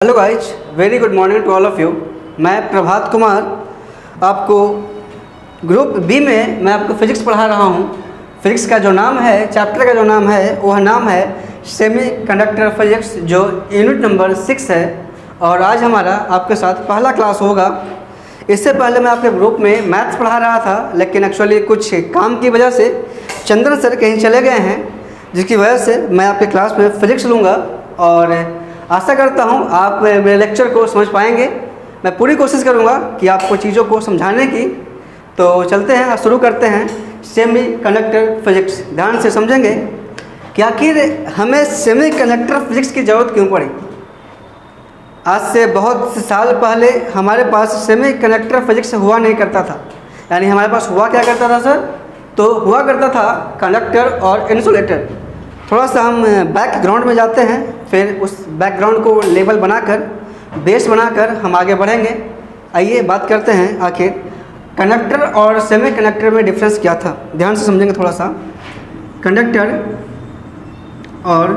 Hello guys, very good morning to all of you. मैं प्रभात कुमार आपको group B में मैं आपको फिज़िक्स पढ़ा रहा हूँ। फिज़िक्स का जो नाम है, चैप्टर का जो नाम है, वह नाम है सेमी कंडक्टर फिज़िक्स, जो यूनिट नंबर 6 है। और आज हमारा आपके साथ पहला क्लास होगा। इससे पहले मैं आपके ग्रुप में मैथ्स पढ़ा रहा था, लेकिन एक्चुअली कुछ काम की वजह से चंद्रन सर कहीं चले गए हैं, जिसकी वजह से मैं आपके क्लास में फ़िज़िक्स लूँगा। और आशा करता हूँ आप मेरे लेक्चर को समझ पाएंगे। मैं पूरी कोशिश करूँगा कि आपको चीज़ों को समझाने की। तो चलते हैं, शुरू करते हैं सेमी कंडक्टर फिज़िक्स। ध्यान से समझेंगे कि आखिर हमें सेमी कंडक्टर फिज़िक्स की ज़रूरत क्यों पड़ी। आज से बहुत से साल पहले हमारे पास सेमी कंडक्टर फिज़िक्स हुआ नहीं करता था। यानी हमारे पास हुआ क्या करता था सर? तो हुआ करता था कंडक्टर और इंसुलेटर। थोड़ा सा हम बैकग्राउंड में जाते हैं, फिर उस बैकग्राउंड को लेवल बनाकर, बेस बनाकर हम आगे बढ़ेंगे। आइए बात करते हैं आखिर कंडक्टर और सेमी कंडक्टर में डिफरेंस क्या था। ध्यान से समझेंगे थोड़ा सा। कंडक्टर और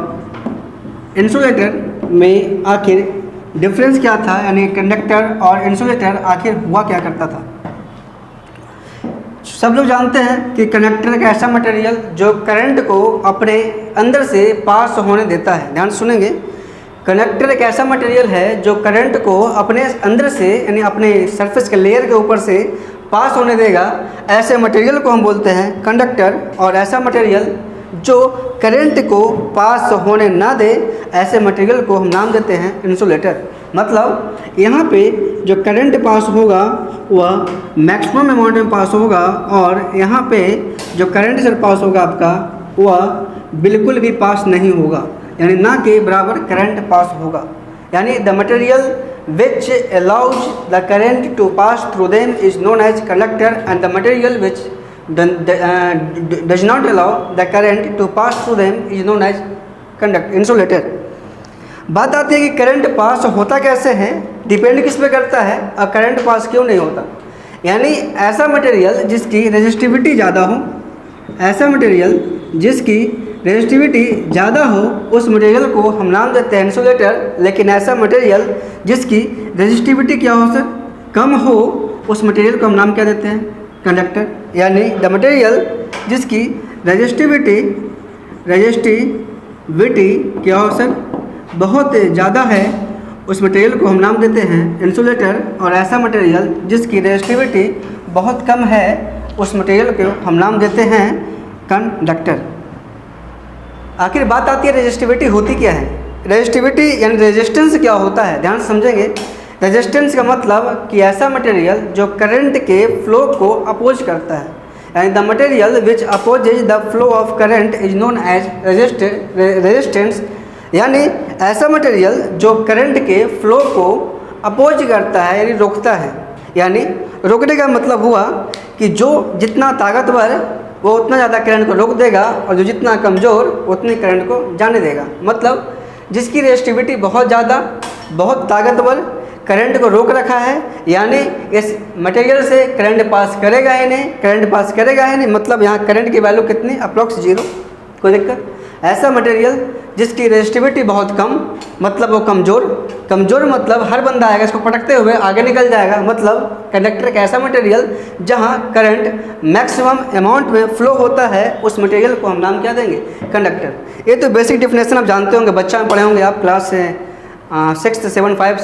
इंसुलेटर में आखिर डिफरेंस क्या था, यानी कंडक्टर और इंसुलेटर आखिर हुआ क्या करता था। सब लोग जानते हैं कि कंडक्टर एक ऐसा मटेरियल जो करंट को अपने अंदर से पास होने देता है। ध्यान सुनेंगे, कंडक्टर एक ऐसा मटेरियल है जो करंट को अपने अंदर से, यानी अपने सरफेस के लेयर के ऊपर से पास होने देगा। ऐसे मटेरियल को हम बोलते हैं कंडक्टर। और ऐसा मटेरियल जो करंट को पास होने ना दे, ऐसे मटेरियल को हम नाम देते हैं इंसुलेटर। मतलब यहाँ पे जो करंट पास होगा वह मैक्सिमम अमाउंट में पास होगा, और यहाँ पे जो करंट से पास होगा आपका, वह बिल्कुल भी पास नहीं होगा, यानी ना के बराबर करंट पास होगा। यानी the material which allows the current to pass through them is known as conductor, and the material which does not allow the current to pass through them is known as insulator। बात आती है कि current pass होता कैसे है, depend किस पे करता है, और करंट पास क्यों नहीं होता। यानी ऐसा मटेरियल जिसकी रेजिस्टिविटी ज़्यादा हो, ऐसा मटेरियल जिसकी रेजिस्टिविटी ज़्यादा हो, उस मटेरियल को हम नाम देते हैं इंसुलेटर। लेकिन ऐसा मटेरियल जिसकी रेजिस्टिविटी क्या हो सर, कम हो, उस मटेरियल को हम नाम क्या देते हैं, कंडक्टर। यानी द मटेरियल जिसकी रेजिस्टिविटी क्या हो सर, बहुत ज़्यादा है, उस मटेरियल को हम नाम देते हैं इंसुलेटर। और ऐसा मटेरियल जिसकी रेजिस्टिविटी बहुत कम है, उस मटेरियल को हम नाम देते हैं कंडक्टर। आखिर बात आती है रेजिस्टिविटी होती क्या है। रेजिस्टिविटी यानी रेजिस्टेंस क्या होता है, ध्यान समझेंगे। रेजिस्टेंस का मतलब कि ऐसा मटेरियल जो करंट के फ्लो को अपोज करता है, यानी the material which opposes the flow of current is known as resistance. यानी ऐसा मटेरियल जो करंट के फ्लो को अपोज करता है, यानी रोकता है। यानी रोकने का मतलब हुआ कि जो जितना ताकतवर वो उतना ज़्यादा करंट को रोक देगा, और जो जितना कमज़ोर उतनी करंट को जाने देगा। मतलब जिसकी रेजिस्टिविटी बहुत ज़्यादा, बहुत ताकतवर, करंट को रोक रखा है, यानी इस मटेरियल से करंट पास करेगा ही नहीं, करंट पास करेगा ही नहीं। मतलब यहाँ करंट की वैल्यू कितनी, अप्रॉक्स 0, कोई दिक्कत। ऐसा मटेरियल जिसकी रेजिस्टिविटी बहुत कम, मतलब वो कमज़ोर मतलब हर बंदा आएगा इसको पटकते हुए आगे निकल जाएगा। मतलब कंडक्टर एक ऐसा मटेरियल जहाँ करंट मैक्सिमम अमाउंट में फ्लो होता है, उस मटेरियल को हम नाम क्या देंगे, कंडक्टर। ये तो बेसिक डिफिनेशन आप जानते होंगे, बच्चा में पढ़े होंगे आप, क्लास 6, 7, 8,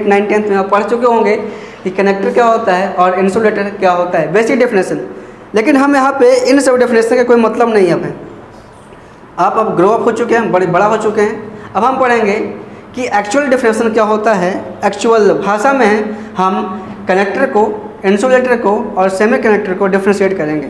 9, 10 में आप पढ़ चुके होंगे कि कंडक्टर क्या होता है और इंसुलेटर क्या होता है, बेसिक डिफिनेशन। लेकिन हम यहाँ पे इन सब डिफिनेशन का कोई मतलब नहीं है। आप अब ग्रो अप हो चुके हैं, बड़ा हो चुके हैं। अब हम पढ़ेंगे कि एक्चुअल डिफिनेशन क्या होता है। एक्चुअल भाषा में हम कंडक्टर को, इंसुलेटर को और सेमी कंडक्टर को डिफ्रेंशिएट करेंगे।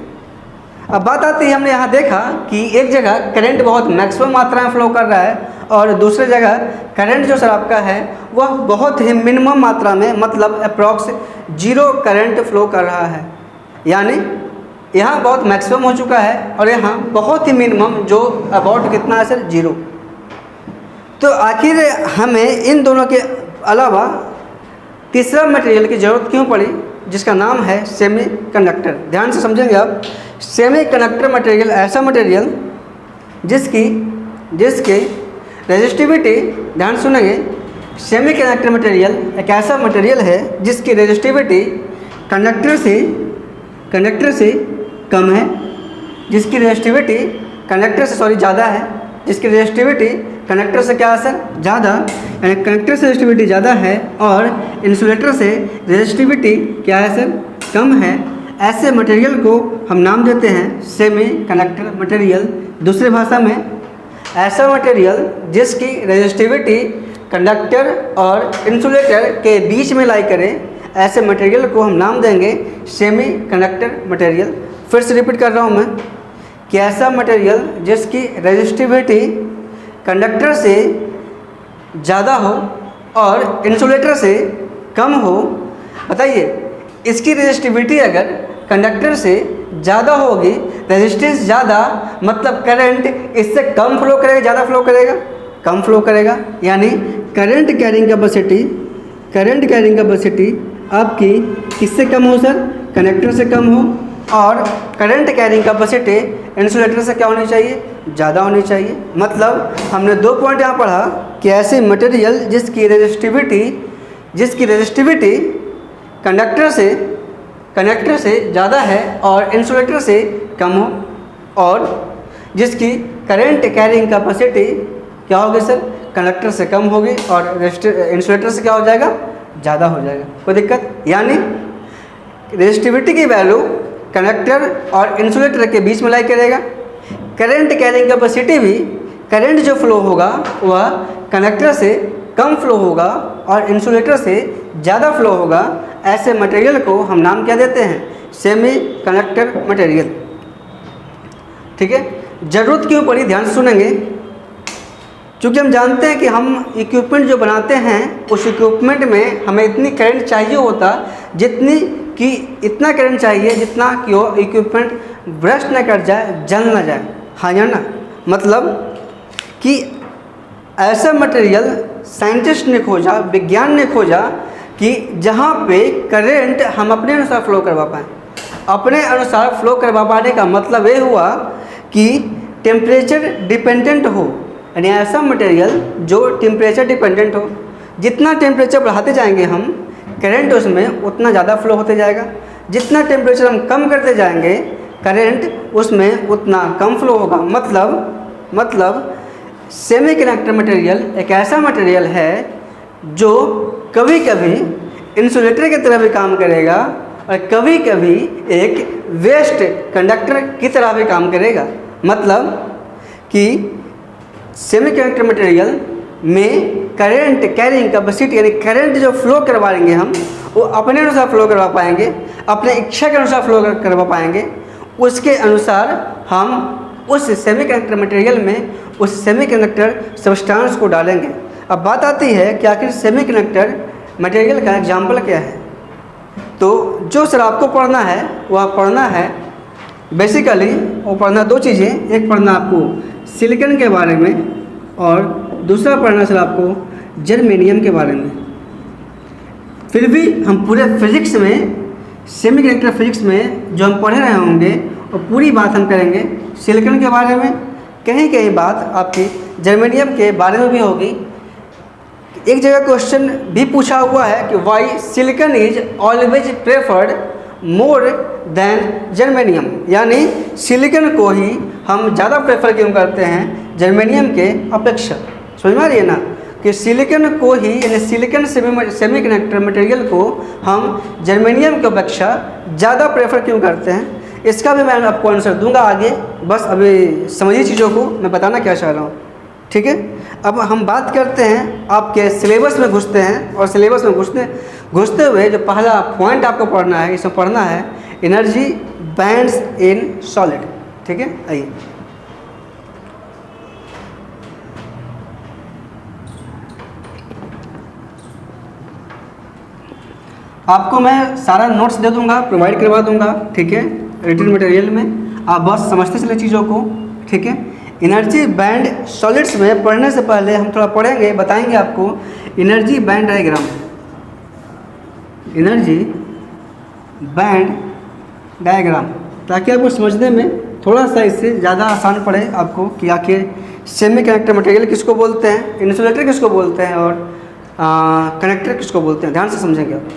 अब बात आती है, हमने यहाँ देखा कि एक जगह करंट बहुत मैक्सिमम मात्रा में फ्लो कर रहा है, और दूसरी जगह करंट जो सर आपका है वह बहुत ही मिनिमम मात्रा में, मतलब अप्रॉक्स 0 करंट फ्लो कर रहा है। यानी यहाँ बहुत मैक्सिमम हो चुका है और यहाँ बहुत ही मिनिमम, जो अबाउट कितना है सर, 0। तो आखिर हमें इन दोनों के अलावा तीसरा मटेरियल की ज़रूरत क्यों पड़ी, जिसका नाम है सेमी कंडक्टर। ध्यान से समझेंगे आप। सेमी कंडक्टर मटेरियल ऐसा मटेरियल जिसके रेजिस्टिविटी, ध्यान सुनेंगे, सेमीकंडक्टर मटेरियल एक ऐसा मटेरियल है जिसकी रेजिस्टिविटी कंडक्टर से कम है, जिसकी रेजिस्टिविटी कंडक्टर से ज़्यादा है, जिसकी रेजिस्टिविटी कंडक्टर से क्या है सर, ज़्यादा, यानी कंडक्टर से रेजिस्टिविटी ज़्यादा है और इंसुलेटर से रेजिस्टिविटी क्या है सर, कम है। ऐसे मटेरियल को हम नाम देते हैं सेमी कंडक्टर मटेरियल। दूसरी भाषा में ऐसा मटेरियल जिसकी रेजिस्टिविटी कंडक्टर और इंसुलेटर के बीच में लाई करे, ऐसे मटेरियल को हम नाम देंगे सेमी कंडक्टर मटेरियल। फिर से रिपीट कर रहा हूँ मैं कि ऐसा मटेरियल जिसकी रेजिस्टिविटी कंडक्टर से ज़्यादा हो और इंसुलेटर से कम हो। बताइए, इसकी रेजिस्टिविटी अगर कंडक्टर से ज़्यादा होगी, रेजिस्टेंस ज़्यादा, मतलब करंट इससे कम फ्लो करेगा, ज़्यादा फ्लो करेगा, कम फ्लो करेगा, यानी करंट कैरिंग कैपेसिटी आपकी किससे कम हो सर, कंडक्टर से कम हो, और करंट कैरिंग कैपेसिटी इंसुलेटर से क्या होनी चाहिए, ज़्यादा होनी चाहिए। मतलब हमने 2 पॉइंट यहाँ पढ़ा कि ऐसे मटेरियल जिसकी रेजिस्टिविटी कंडक्टर से ज़्यादा है और इंसुलेटर से कम हो, और जिसकी करंट कैरिंग कैपेसिटी क्या होगी सर, कंडक्टर से कम होगी और इंसुलेटर से क्या हो जाएगा, ज़्यादा हो जाएगा। कोई दिक्कत, यानी रेजिस्टिविटी की वैल्यू कंडक्टर और इंसुलेटर के बीच में लाई करेगा। करंट कैरिंग कैपेसिटी भी, करंट जो फ्लो होगा वह कंडक्टर से कम फ्लो होगा और इंसुलेटर से ज़्यादा फ्लो होगा। ऐसे मटेरियल को हम नाम क्या देते हैं, सेमी कंडक्टर मटेरियल। ठीक है, ज़रूरत क्यों पड़ी, ध्यान सुनेंगे, क्योंकि हम जानते हैं कि हम इक्विपमेंट जो बनाते हैं उस इक्विपमेंट में हमें इतनी करंट चाहिए होता इतना करंट चाहिए जितना कि वो इक्विपमेंट ब्रस्ट न कर जाए, जल न जाए। हाँ या ना, मतलब कि ऐसा मटेरियल साइंटिस्ट ने खोजा, विज्ञान ने खोजा कि जहाँ पे करंट हम अपने अनुसार फ्लो करवा पाएँ। अपने अनुसार फ्लो करवा पाने का मतलब ये हुआ कि टेम्परेचर डिपेंडेंट हो, यानी ऐसा मटेरियल जो टेम्परेचर डिपेंडेंट हो। जितना टेम्परेचर बढ़ाते जाएंगे हम, करंट उसमें उतना ज़्यादा फ्लो होते जाएगा। जितना टेम्परेचर हम कम करते जाएंगे, करंट उसमें उतना कम फ्लो होगा। मतलब सेमीकंडक्टर मटेरियल एक ऐसा मटेरियल है जो कभी कभी इंसुलेटर की तरह भी काम करेगा और कभी कभी एक वेस्ट कंडक्टर की तरह भी काम करेगा। मतलब कि सेमीकंडक्टर मटेरियल में करंट कैरिंग कैपेसिटी, यानी करंट जो फ्लो करवाएंगे हम, वो अपने अनुसार फ्लो करवा पाएंगे, अपने इच्छा के अनुसार फ्लो करवा पाएंगे। उसके अनुसार हम उस सेमीकंडक्टर मटेरियल में उस सेमीकंडक्टर सब्सटेंस को डालेंगे। अब बात आती है कि आखिर सेमीकंडक्टर मटेरियल का एग्जाम्पल क्या है। तो जो सर आपको पढ़ना है वह पढ़ना है बेसिकली, वो पढ़ना 2 चीज़ें, एक पढ़ना आपको सिलिकॉन के बारे में और दूसरा पढ़ना सर आपको जर्मेनियम के बारे में। फिर भी हम पूरे फिजिक्स में, सेमीकंडक्टर फिजिक्स में जो हम पढ़ रहे होंगे वो पूरी बात हम करेंगे सिलिकॉन के बारे में। कहीं बात आपकी जर्मेनियम के बारे में भी होगी। एक जगह क्वेश्चन भी पूछा हुआ है कि why silicon is always preferred more than germanium, यानी सिलिकॉन को ही हम ज़्यादा प्रेफर क्यों करते हैं जर्मेनियम के अपेक्षा। समझ में आ रही है ना, कि सिलिकॉन को ही, यानी सिलिकॉन सेमीकंडक्टर मटेरियल को हम जर्मेनियम की अपेक्षा ज़्यादा प्रेफर क्यों करते हैं, इसका भी मैं आपको आंसर दूंगा आगे। बस अभी समझिए चीज़ों को, मैं बताना क्या चाह रहा हूँ। ठीक है, अब हम बात करते हैं, आपके सिलेबस में घुसते हैं, और सिलेबस में घुसते हुए जो पहला पॉइंट आपको पढ़ना है, इसमें पढ़ना है एनर्जी बैंड्स इन सॉलिड। ठीक है, आइए आपको मैं सारा नोट्स दे दूंगा, प्रोवाइड करवा दूंगा। ठीक है, रिटन मटेरियल में आप बस समझते चले चीज़ों को। ठीक है, एनर्जी बैंड सॉलिड्स में पढ़ने से पहले हम थोड़ा पढ़ेंगे, बताएंगे आपको energy band diagram, energy band diagram, ताकि आपको समझने में थोड़ा सा इससे ज़्यादा आसान पड़े आपको कि आखिर सेमी कंडक्टर मटेरियल किसको बोलते हैं, इंसुलेटर किसको बोलते हैं और कनेक्टर किसको बोलते हैं, ध्यान से समझेंगे आप।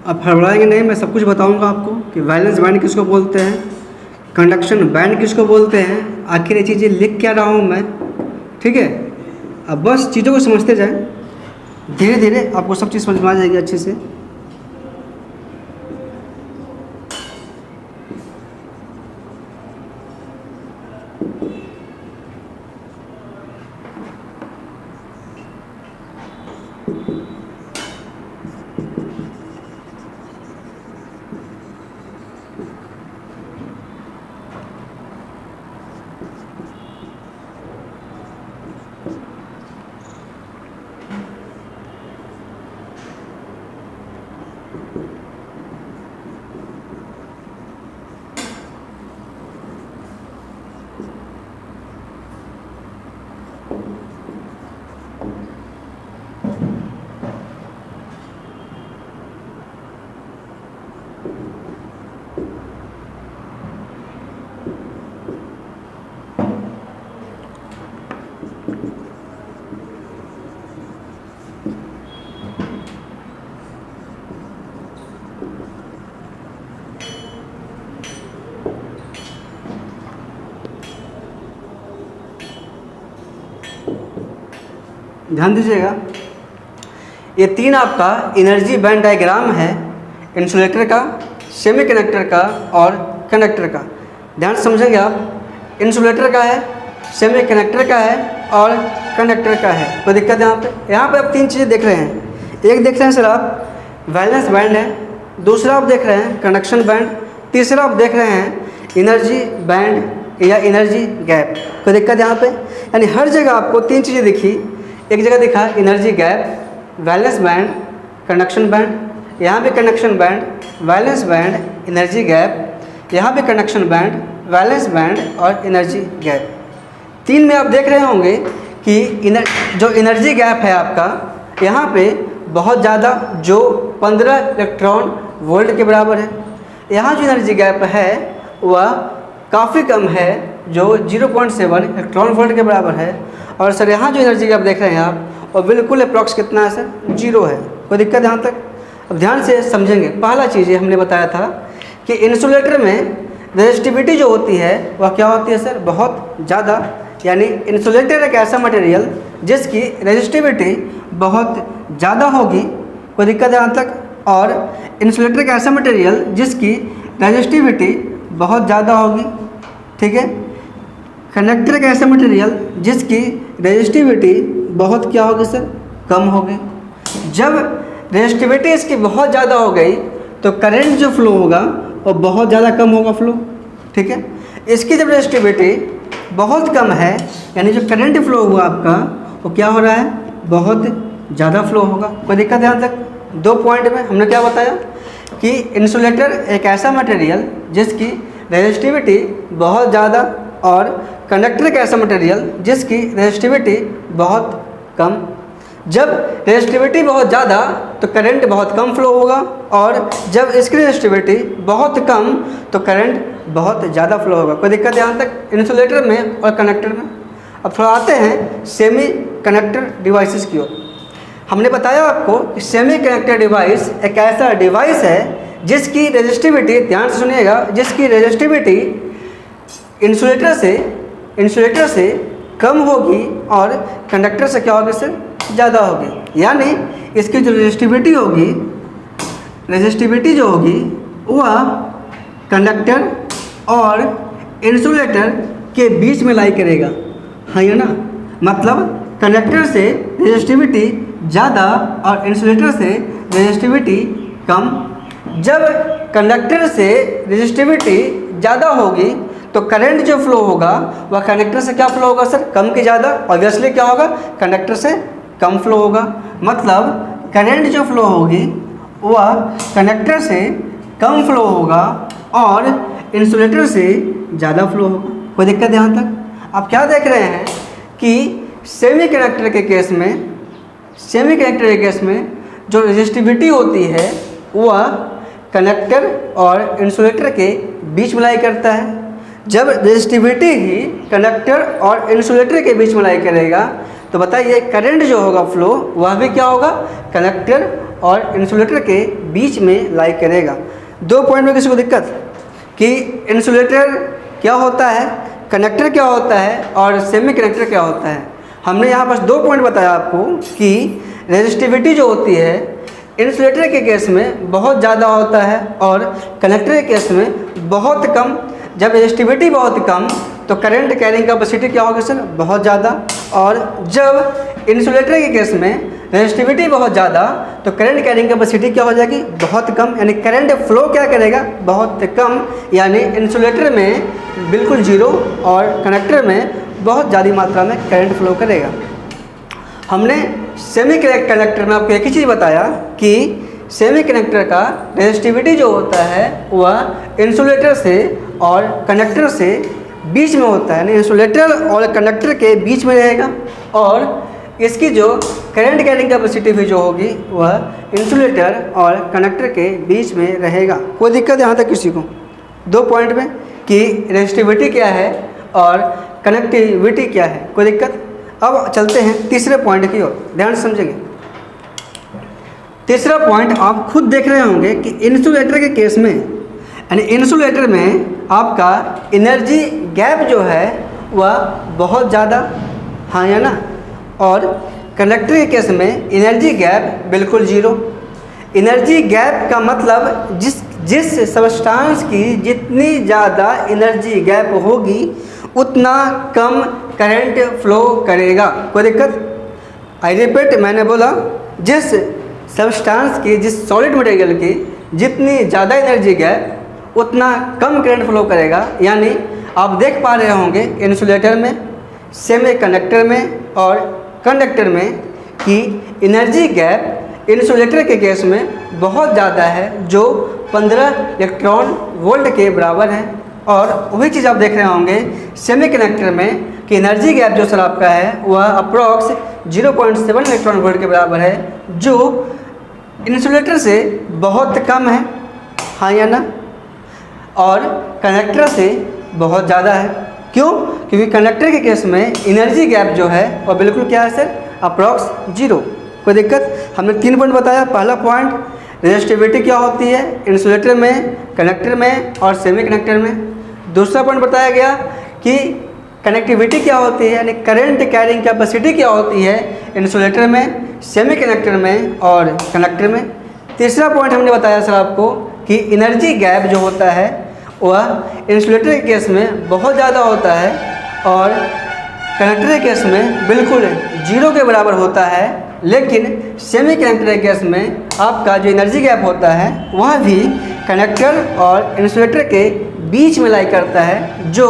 अब हड़बड़ाएंगे नहीं, मैं सब कुछ बताऊंगा आपको कि वैलेंस बैंड किसको बोलते हैं, कंडक्शन बैंड किसको बोलते हैं, आखिर ये चीज़ें लिख क्या रहा हूँ मैं, ठीक है। अब बस चीज़ों को समझते जाएं, धीरे धीरे आपको सब चीज़ समझ में आ जाएगी अच्छे से। ध्यान दीजिएगा, ये तीन आपका एनर्जी बैंड डायग्राम है, इंसुलेटर का, सेमीकंडक्टर का और कंडक्टर का। ध्यान से समझेंगे आप, इंसुलेटर का है, सेमीकंडक्टर का है और कंडक्टर का है। कोई दिक्कत है यहाँ पे आप तीन चीज़ें देख रहे हैं। एक देख रहे हैं सर आप वैलेंस बैंड है, दूसरा आप देख रहे हैं कंडक्शन बैंड, तीसरा आप देख रहे हैं एनर्जी बैंड या एनर्जी गैप। कोई दिक्कत यहाँ पे, यानी हर जगह आपको तीन चीज़ें दिखी। एक जगह दिखा energy gap, valence band, conduction band, यहाँ भी conduction band, valence band, energy gap, यहाँ भी कंडक्शन बैंड, वैलेंस बैंड और एनर्जी गैप। तीन में आप देख रहे होंगे कि जो एनर्जी गैप है आपका, यहाँ पे बहुत ज़्यादा, जो 15 इलेक्ट्रॉन वोल्ट के बराबर है। यहाँ जो एनर्जी गैप है वह काफ़ी कम है, जो 0.7 इलेक्ट्रॉन वोल्ट के बराबर है। और सर यहाँ जो एनर्जी गैप देख रहे हैं आप, और बिल्कुल अप्रॉक्स कितना है सर, 0 है। कोई दिक्कत है यहाँ तक? अब ध्यान से समझेंगे। पहला चीज़ ये हमने बताया था कि इंसुलेटर में रेजिस्टिविटी जो होती है वह क्या होती है सर, बहुत ज़्यादा। यानी इंसुलेटर एक ऐसा मटेरियल जिसकी रेजिस्टिविटी बहुत ज़्यादा होगी। कोई दिक्कत है यहाँ तक? और इंसुलेटर एक ऐसा मटेरियल जिसकी रेजिस्टिविटी बहुत ज़्यादा होगी, ठीक है। कंडक्टर एक ऐसा मटेरियल जिसकी रेजिस्टिविटी बहुत क्या होगी सर, कम होगी। जब रेजिस्टिविटी इसकी बहुत ज़्यादा हो गई तो करंट जो फ्लो होगा वो बहुत ज़्यादा कम होगा फ्लो, ठीक है। इसकी जब रेजिस्टिविटी बहुत कम है, यानी जो करंट फ्लो हुआ आपका वो क्या हो रहा है, बहुत ज़्यादा फ्लो होगा। कोई दिक्कत है यहाँ तक? 2 पॉइंट में हमने क्या बताया कि इंसुलेटर एक ऐसा मटेरियल जिसकी रेजिस्टिविटी बहुत ज़्यादा, और कंडक्टर एक ऐसा मटेरियल जिसकी रेजिस्टिविटी बहुत कम। जब रेजिस्टिविटी बहुत ज़्यादा तो करंट बहुत कम फ्लो होगा, और जब इसकी रेजिस्टिविटी बहुत कम तो करंट बहुत ज़्यादा फ्लो होगा। कोई दिक्कत यहाँ तक इंसुलेटर में और कंडक्टर में? अब थोड़ा आते हैं सेमी कंडक्टर डिवाइसेस की ओर। हमने बताया आपको कि सेमी कंडक्टर डिवाइस एक ऐसा डिवाइस है जिसकी रेजिस्टिविटी, ध्यान से सुनिएगा, जिसकी रेजिस्टिविटी इंसुलेटर से कम होगी और कंडक्टर से क्या होगी सर, ज़्यादा होगी। यानी इसकी जो रेजिस्टिविटी जो होगी वह कंडक्टर और इंसुलेटर के बीच में लाई करेगा, हाँ या ना। मतलब कंडक्टर से रेजिस्टिविटी ज़्यादा और इंसुलेटर से रेजिस्टिविटी कम। जब कंडक्टर से रेजिस्टिविटी ज़्यादा होगी तो करंट जो फ्लो होगा वह कंडक्टर से क्या फ्लो होगा सर, कम के ज़्यादा। ऑब्वियसली क्या होगा, कंडक्टर से कम फ्लो होगा। मतलब करंट जो फ्लो होगी वह कंडक्टर से कम फ्लो होगा और इंसुलेटर से ज़्यादा फ्लो होगा। कोई दिक्कत है यहाँ तक? आप क्या देख रहे हैं कि सेमीकंडक्टर के केस में जो रेजिस्टिविटी होती है वह कंडक्टर और इंसुलेटर के बीच में लाई करता है। जब रेजिस्टिविटी ही कंडक्टर और इंसुलेटर के बीच में लाई करेगा तो बताइए करंट जो होगा फ्लो वह भी क्या होगा, कंडक्टर और इंसुलेटर के बीच में लाई करेगा। 2 पॉइंट में किसी को दिक्कत कि इंसुलेटर क्या होता है, कंडक्टर क्या होता है और सेमी कंडक्टर क्या होता है। हमने यहाँ बस 2 पॉइंट बताया आपको कि रेजिस्टिविटी जो होती है इंसुलेटर के केस में बहुत ज़्यादा होता है और कंडक्टर के केस में बहुत कम। जब रेजिस्टिविटी बहुत कम तो करंट कैरिंग कैपेसिटी क्या होगी सर, बहुत ज़्यादा। और जब इंसुलेटर के केस में रेजिस्टिविटी बहुत ज़्यादा तो करंट कैरिंग कैपेसिटी क्या हो जाएगी, बहुत कम। यानी करंट फ्लो क्या करेगा, बहुत कम। यानी इंसुलेटर में बिल्कुल जीरो और कंडक्टर में बहुत ज़्यादा मात्रा में करंट फ्लो करेगा। हमने सेमी कंडक्टर में आपको एक ही चीज़ बताया कि सेमी कंडक्टर का रेजिस्टिविटी जो होता है वह इंसुलेटर से और कंडक्टर से बीच में होता है, यानी इंसुलेटर और कंडक्टर के बीच में रहेगा। और इसकी जो करंट कैरिंग कैपेसिटी भी जो होगी वह इंसुलेटर और कंडक्टर के बीच में रहेगा। कोई दिक्कत यहाँ तक किसी को? 2 पॉइंट में कि रेजिस्टिविटी क्या है और कनेक्टिविटी क्या है, कोई दिक्कत? अब चलते हैं तीसरे पॉइंट की ओर, ध्यान से समझेंगे। तीसरा पॉइंट आप खुद देख रहे होंगे कि इंसुलेटर के केस में, यानी इंसुलेटर में आपका एनर्जी गैप जो है वह बहुत ज़्यादा, हाँ या ना। और कंडक्टर के केस में एनर्जी गैप बिल्कुल जीरो। एनर्जी गैप का मतलब जिस सब्सटेंस की जितनी ज़्यादा एनर्जी गैप होगी उतना कम करंट फ्लो करेगा। कोई दिक्कत? आई रिपीट, मैंने बोला जिस सब्सटेंस की, जिस सॉलिड मटेरियल की जितनी ज़्यादा एनर्जी गैप उतना कम करंट फ्लो करेगा। यानी आप देख पा रहे होंगे इंसुलेटर में, सेमी कंडक्टर में और कंडक्टर में कि एनर्जी गैप इंसुलेटर के केस में बहुत ज़्यादा है, जो 15 इलेक्ट्रॉन वोल्ट के बराबर है। और वही चीज़ आप देख रहे होंगे सेमी कंडक्टर में कि एनर्जी गैप जो सर आपका है वह अप्रॉक्स 0.7 इलेक्ट्रॉन वोल्ट के बराबर है, जो इंसुलेटर से बहुत कम है, हाँ या ना। और कंडक्टर से बहुत ज़्यादा है। क्यों? क्योंकि कंडक्टर के केस में एनर्जी गैप जो है वह बिल्कुल क्या है सर, अप्रॉक्स 0। कोई दिक्कत? हमने 3 पॉइंट बताया। पहला पॉइंट रेजिस्टिविटी क्या होती है इंसुलेटर में, कंडक्टर में और सेमी कंडक्टर में। दूसरा पॉइंट बताया गया कि कनेक्टिविटी क्या होती है, यानी करंट कैरिंग कैपेसिटी क्या होती है इंसुलेटर में, सेमी कंडक्टर में और कंडक्टर में। तीसरा पॉइंट हमने बताया सर आपको कि एनर्जी गैप जो होता है वह इंसुलेटर के केस में बहुत ज़्यादा होता है और कंडक्टर के केस में बिल्कुल 0 के बराबर होता है। लेकिन सेमी कंडक्टर के केस में आपका जो एनर्जी गैप होता है वह भी कंडक्टर और इंसुलेटर के बीच में लाई करता है, जो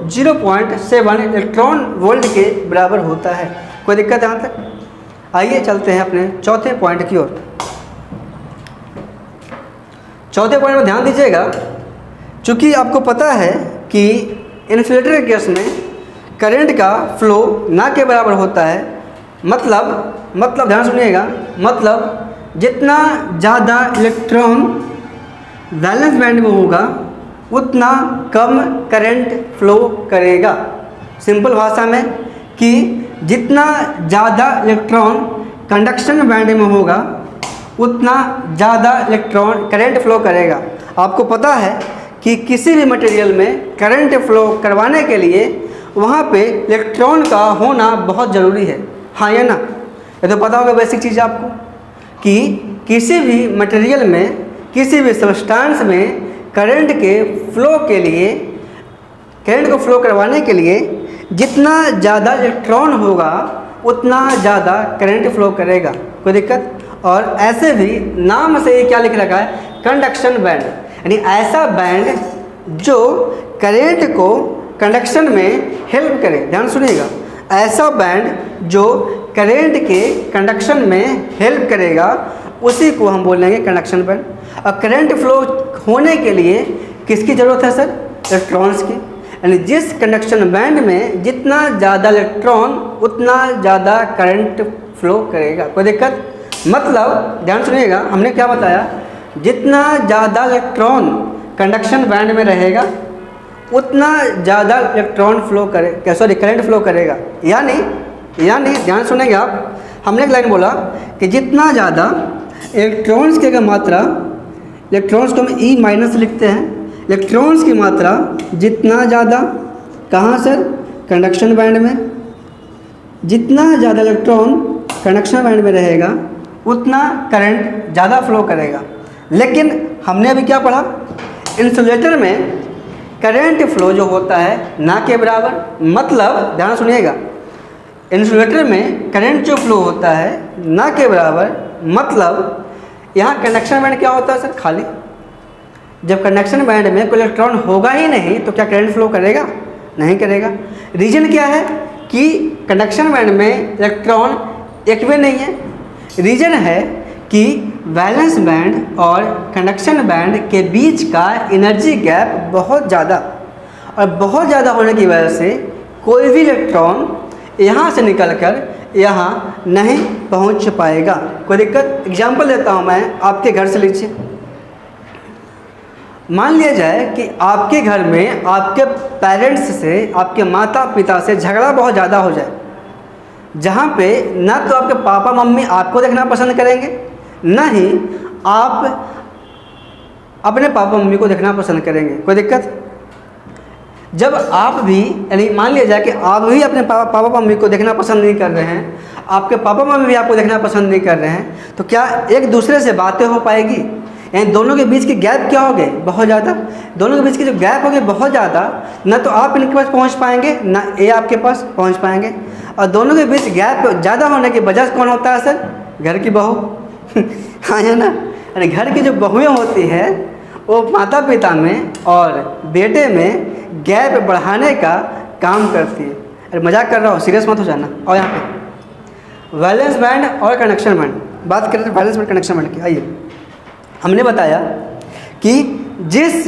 0.7 इलेक्ट्रॉन वोल्ट के बराबर होता है। कोई दिक्कत यहाँ तक? आइए चलते हैं अपने चौथे पॉइंट की ओर। चौथे पॉइंट में ध्यान दीजिएगा, चूँकि आपको पता है कि इंसुलेटर के केस में करंट का फ्लो ना के बराबर होता है। मतलब ध्यान सुनिएगा, मतलब जितना ज़्यादा इलेक्ट्रॉन वैलेंस बैंड में होगा उतना कम करंट फ्लो करेगा। सिंपल भाषा में कि जितना ज़्यादा इलेक्ट्रॉन कंडक्शन बैंड में होगा उतना ज़्यादा इलेक्ट्रॉन करंट फ्लो करेगा। आपको पता है कि किसी भी मटेरियल में करंट फ्लो करवाने के लिए वहाँ पे इलेक्ट्रॉन का होना बहुत ज़रूरी है, हाँ या ना? ये तो पता होगा बेसिक चीज़ आपको कि किसी भी मटेरियल में, किसी भी सब्सटेंस में करंट को फ्लो करवाने के लिए जितना ज़्यादा इलेक्ट्रॉन होगा उतना ज़्यादा करंट फ्लो करेगा। कोई दिक्कत? और ऐसे भी नाम से क्या लिख रखा है, कंडक्शन बैंड, यानी ऐसा बैंड जो करंट को कंडक्शन में हेल्प करे। ध्यान सुनिएगा, ऐसा बैंड जो करंट के कंडक्शन में हेल्प करेगा उसी को हम बोलेंगे कंडक्शन बैंड। और करंट फ्लो होने के लिए किसकी ज़रूरत है सर? इलेक्ट्रॉन्स की। यानी जिस कंडक्शन बैंड में जितना ज़्यादा इलेक्ट्रॉन उतना ज़्यादा करंट फ्लो करेगा। कोई दिक्कत? मतलब ध्यान सुनिएगा, हमने क्या बताया, जितना ज़्यादा इलेक्ट्रॉन कंडक्शन बैंड में रहेगा उतना ज़्यादा इलेक्ट्रॉन फ्लो करे, सॉरी करंट फ्लो करेगा। यानी ध्यान सुनेंगे आप, हमने एक लाइन बोला कि जितना ज़्यादा इलेक्ट्रॉन्स की मात्रा, इलेक्ट्रॉन्स को हम ई माइनस लिखते हैं, इलेक्ट्रॉन्स की मात्रा जितना ज़्यादा, कहाँ सर? कंडक्शन बैंड में। जितना ज़्यादा इलेक्ट्रॉन कंडक्शन बैंड में रहेगा उतना करंट ज़्यादा फ्लो करेगा। लेकिन हमने अभी क्या पढ़ा, इंसुलेटर में करंट फ्लो जो होता है ना के बराबर। मतलब ध्यान सुनिएगा, इंसुलेटर में करंट जो फ्लो होता है ना के बराबर, मतलब यहाँ कंडक्शन बैंड क्या होता है सर? खाली। जब कंडक्शन बैंड में कोई इलेक्ट्रॉन होगा ही नहीं तो क्या करंट फ्लो करेगा? नहीं करेगा। रीजन क्या है कि कंडक्शन बैंड में इलेक्ट्रॉन एक भी नहीं है। रीजन है कि वैलेंस बैंड और कंडक्शन बैंड के बीच का एनर्जी गैप बहुत ज़्यादा, और बहुत ज़्यादा होने की वजह से कोई भी इलेक्ट्रॉन यहाँ से निकलकर यहाँ नहीं पहुँच पाएगा। कोई दिक्कत? एग्जाम्पल देता हूँ मैं, आपके घर से लीजिए। मान लिया जाए कि आपके घर में आपके पेरेंट्स से, आपके माता पिता से झगड़ा बहुत ज़्यादा हो जाए, जहाँ पे ना तो आपके पापा मम्मी आपको देखना पसंद करेंगे, ना ही आप अपने पापा मम्मी को देखना पसंद करेंगे। कोई दिक्कत? जब आप भी, यानी मान लिया जाए कि आप भी अपने पापा मम्मी को देखना पसंद नहीं कर रहे हैं, आपके पापा मम्मी भी आपको देखना पसंद नहीं कर रहे हैं, तो क्या एक दूसरे से बातें हो पाएगी? यानी दोनों के बीच की गैप क्या हो गए? बहुत ज़्यादा। दोनों के बीच की जो गैप हो गई बहुत ज़्यादा, ना तो आप इनके पास पहुंच पाएंगे ना ये आपके पास पहुंच पाएंगे। और दोनों के बीच गैप ज़्यादा होने की वजह कौन होता है सर? घर की बहू। हाँ है ना? यानी घर की जो बहुएँ होती है वो माता पिता में और बेटे में गैप बढ़ाने का काम करती है। अरे मजाक कर रहा हूँ, सीरियस मत हो जाना। और यहाँ पे वैलेंस बैंड और कंडक्शन बैंड, बात करें वैलेंस बैंड कंडक्शन बैंड की। आइए, हमने बताया कि जिस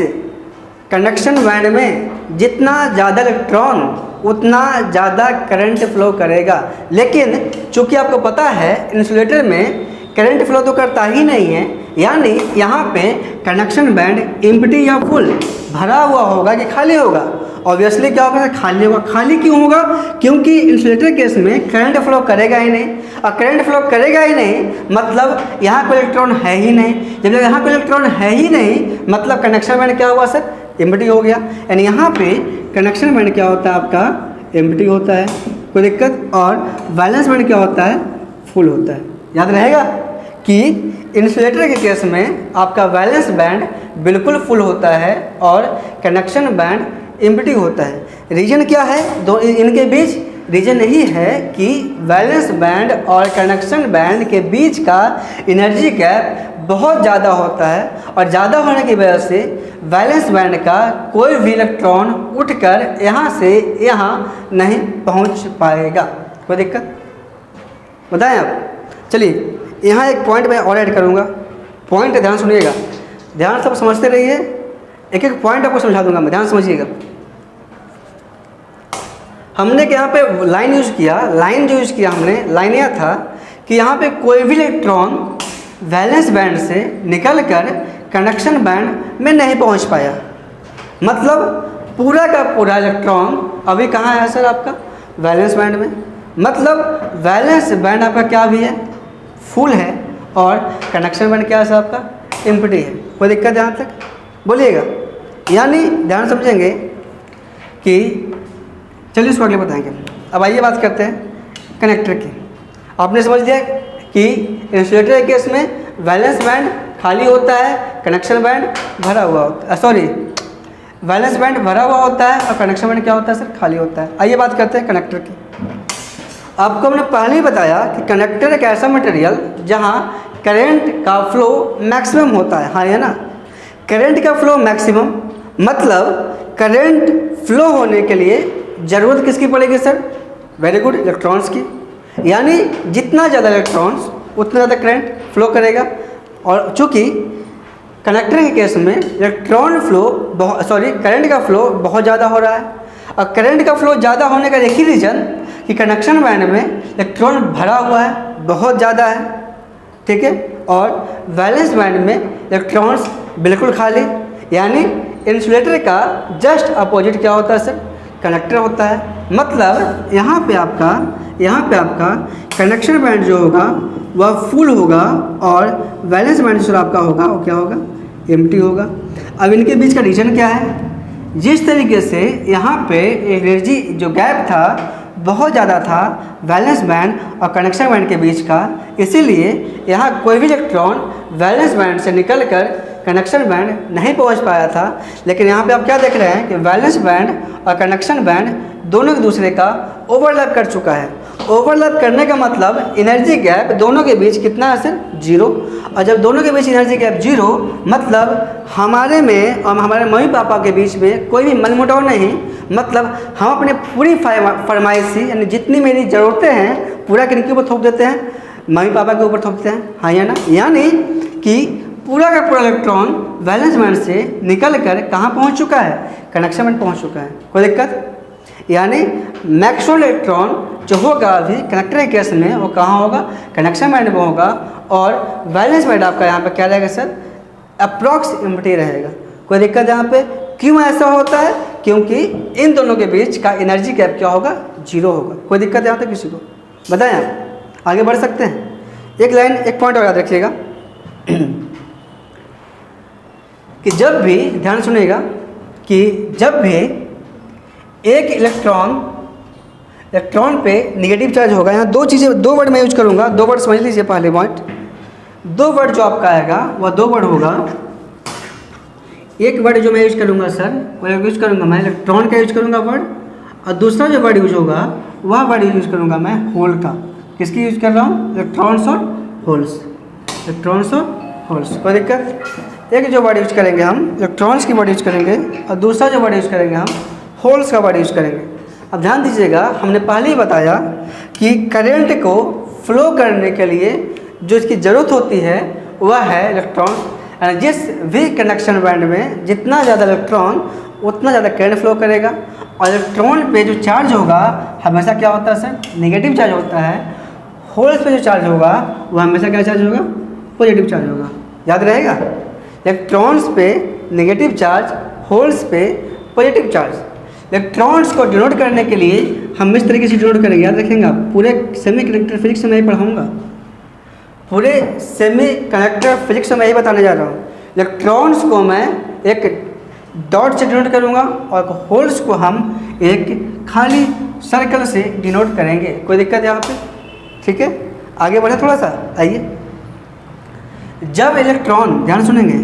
कंडक्शन बैंड में जितना ज़्यादा इलेक्ट्रॉन उतना ज़्यादा करंट फ्लो करेगा। लेकिन चूँकि आपको पता है इंसुलेटर में करंट फ्लो तो करता ही नहीं है, यानी यहाँ पे कंडक्शन बैंड एम्प्टी या फुल, भरा हुआ होगा कि खाली होगा? ऑब्वियसली क्या होगा? खाली होगा। खाली क्यों होगा? क्योंकि इंसुलेटर केस में करंट फ्लो करेगा ही नहीं, और करंट फ्लो करेगा ही नहीं मतलब यहाँ कोई इलेक्ट्रॉन है ही नहीं। जब यहाँ कोई इलेक्ट्रॉन है ही नहीं मतलब कंडक्शन बैंड क्या हुआ सर? एम्प्टी हो गया। यानी यहाँ पे कंडक्शन बैंड क्या होता है आपका? एम्प्टी होता है। कोई दिक्कत? और वैलेंस बैंड क्या होता है? फुल होता है। याद रहेगा कि इंसुलेटर के केस में आपका वैलेंस बैंड बिल्कुल फुल होता है और कंडक्शन बैंड एम्प्टी होता है। रीजन क्या है दो इनके बीच? रीजन यही है कि वैलेंस बैंड और कंडक्शन बैंड के बीच का एनर्जी गैप बहुत ज़्यादा होता है, और ज़्यादा होने की वजह से वैलेंस बैंड का कोई भी इलेक्ट्रॉन उठकर यहाँ से यहाँ नहीं पहुँच पाएगा। कोई दिक्कत? बताएं आप। चलिए यहाँ एक पॉइंट मैं और ऐड करूँगा। पॉइंट ध्यान सुनिएगा, ध्यान सब समझते रहिए, एक एक पॉइंट आपको समझा दूंगा मैं, ध्यान समझिएगा। हमने यहाँ पे लाइन यूज़ किया, लाइन जो यूज़ किया हमने, लाइन यह था कि यहाँ पे कोई भी इलेक्ट्रॉन वैलेंस बैंड से निकलकर कंडक्शन बैंड में नहीं पहुँच पाया। मतलब पूरा का पूरा इलेक्ट्रॉन अभी कहाँ है सर? आपका वैलेंस बैंड में। मतलब वैलेंस बैंड आपका क्या भी है? फुल है, और कंडक्शन बैंड क्या है सर? आपका एम्प्टी है। कोई दिक्कत यहाँ तक? बोलिएगा। यानी ध्यान समझेंगे कि चलिए इसको आगे बताएंगे। अब आइए बात करते हैं कनेक्टर की। आपने समझ लिया कि इंसुलेटर के केस में वैलेंस बैंड खाली होता है, कनेक्शन बैंड भरा हुआ होता है, वैलेंस बैंड भरा हुआ होता है और कनेक्शन बैंड क्या होता है सर, खाली होता है। आइए बात करते हैं कनेक्टर की। आपको हमने पहले ही बताया कि कनेक्टर एक ऐसा मटेरियल जहां करंट का फ्लो मैक्सिमम होता है, हाँ है ना। करंट का फ्लो मैक्सिमम मतलब करंट फ्लो होने के लिए ज़रूरत किसकी पड़ेगी सर, वेरी गुड, इलेक्ट्रॉन्स की। यानी जितना ज़्यादा इलेक्ट्रॉन्स उतना ज़्यादा करंट फ्लो करेगा। और चूँकि कनेक्टर के केस में इलेक्ट्रॉन फ्लो करंट का फ्लो बहुत ज़्यादा हो रहा है। और करंट का फ्लो ज़्यादा होने का एक ही रीज़न कि कनेक्शन बैंड में इलेक्ट्रॉन भरा हुआ है, बहुत ज़्यादा है, ठीक है। और वैलेंस बैंड में इलेक्ट्रॉन्स बिल्कुल खाली। यानी इंसुलेटर का जस्ट अपोजिट क्या होता है सर, कनेक्टर होता है। मतलब यहाँ पे आपका कनेक्शन बैंड जो होगा वह फुल होगा और वैलेंस बैंड जो आपका होगा वो क्या होगा, एम्प्टी होगा। अब इनके बीच का रीजन क्या है, जिस तरीके से यहाँ पे एनर्जी जो गैप था बहुत ज़्यादा था वैलेंस बैंड और कनेक्शन बैंड के बीच का, इसीलिए यहाँ कोई भी इलेक्ट्रॉन वैलेंस बैंड से निकलकर कनेक्शन बैंड नहीं पहुँच पाया था। लेकिन यहाँ पे आप क्या देख रहे हैं कि वैलेंस बैंड और कनेक्शन बैंड दोनों एक दूसरे का ओवरलैप कर चुका है। ओवरलैप करने का मतलब एनर्जी गैप दोनों के बीच कितना है सर, 0। और जब दोनों के बीच एनर्जी गैप 0 मतलब हमारे में और हमारे मम्मी पापा के बीच में कोई भी मनमुटाव नहीं। मतलब हम अपने पूरी फरमाइशी यानी जितनी मेरी ज़रूरतें हैं पूरा किनके ऊपर थोप देते हैं, मम्मी पापा के ऊपर थोपते हैं, हाँ या ना। यानी कि पूरा का पूरा इलेक्ट्रॉन वैलेंस बैंड से निकल कर कहाँ पहुँच चुका है, कनेक्शन बैंड पहुँच चुका है। कोई दिक्कत, यानी मैक्सिमम इलेक्ट्रॉन जो होगा अभी कनेक्टर के केस में वो कहाँ होगा, कनेक्शन बैंड में होगा। और वैलेंस बैंड आपका यहाँ पे क्या रहेगा सर, अप्रॉक्स एम्प्टी रहेगा। कोई दिक्कत यहाँ पे, क्यों ऐसा होता है, क्योंकि इन दोनों के बीच का एनर्जी गैप क्या होगा, 0 होगा। कोई दिक्कत यहाँ तक किसी को बताएं, आप आगे बढ़ सकते हैं। एक लाइन एक पॉइंट और याद रखिएगा कि जब भी ध्यान सुनिएगा कि जब भी एक इलेक्ट्रॉन पे नेगेटिव चार्ज होगा, यहाँ दो वर्ड मैं यूज करूँगा, 2 वर्ड समझ लीजिए। पहले पॉइंट, 2 वर्ड जो आपका आएगा वह 2 वर्ड होगा। एक वर्ड जो मैं यूज करूँगा सर वो यूज करूँगा मैं इलेक्ट्रॉन का यूज करूँगा वर्ड, और दूसरा जो वर्ड यूज होगा वह वर्ड यूज करूँगा मैं होल का। किसकी यूज कर रहा हूँ, इलेक्ट्रॉन्स और होल्स, इलेक्ट्रॉन्स और होल्स। कोई दिक्कत, एक जो वर्ड यूज करेंगे हम इलेक्ट्रॉन्स की वर्ड यूज करेंगे और दूसरा जो वर्ड यूज करेंगे हम होल्स का वर्ड यूज करेंगे। अब ध्यान दीजिएगा, हमने पहले ही बताया कि करंट को फ्लो करने के लिए जो इसकी ज़रूरत होती है वह है इलेक्ट्रॉन। जिस भी कनेक्शन बैंड में जितना ज़्यादा इलेक्ट्रॉन उतना ज़्यादा करंट फ्लो करेगा। और इलेक्ट्रॉन पे जो चार्ज होगा हमेशा क्या होता है सर, नेगेटिव चार्ज होता है। होल्स पे जो चार्ज होगा वह हमेशा क्या चार्ज होगा, पॉजिटिव चार्ज होगा। याद रहेगा, इलेक्ट्रॉन्स पे नेगेटिव चार्ज, होल्स पे पॉजिटिव चार्ज। इलेक्ट्रॉन्स को डिनोट करने के लिए हम इस तरीके से डिनोट करेंगे, याद रखेंगे। पूरे सेमी कंडक्टर फिजिक्स में मैं पढ़ाऊँगा, पूरे सेमी कंडक्टर फिजिक्स में यही बताने जा रहा हूँ। इलेक्ट्रॉन्स को मैं एक डॉट से डिनोट करूँगा और होल्स को हम एक खाली सर्कल से डिनोट करेंगे। कोई दिक्कत यहाँ पे, ठीक है। आगे बढ़े थोड़ा सा, आइए। जब इलेक्ट्रॉन, ध्यान सुनेंगे,